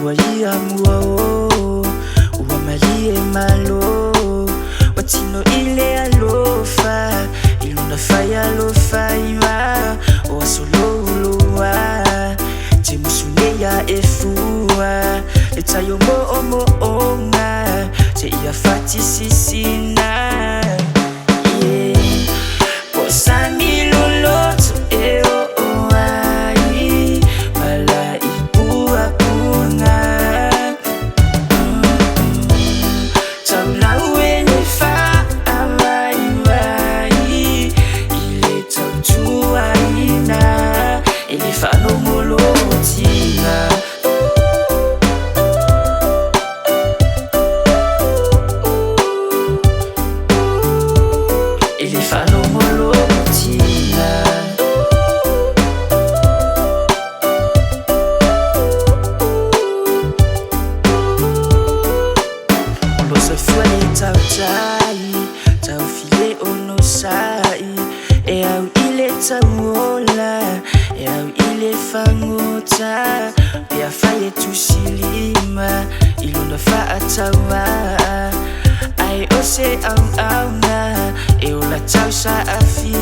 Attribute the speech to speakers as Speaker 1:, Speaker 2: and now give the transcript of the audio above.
Speaker 1: Wangwalia muao Uwamalie malo Watino ile alofa Iluna faya alofa ima Wasolo uloa Temusune ya efua Etayo mo onga Te iya fati sisina Yeah Posani loloto eo oai Mala ibu apunga Taula uene fa amai wai Ile tautua ina Ele fa no molotina Ele fa no molotina Olosa fuane tau tai Tau file ono sai E au ile tau ola E au ile fangota Pea faye tu silima Iluna fa atawa Ai ose au na E ola tau sa afi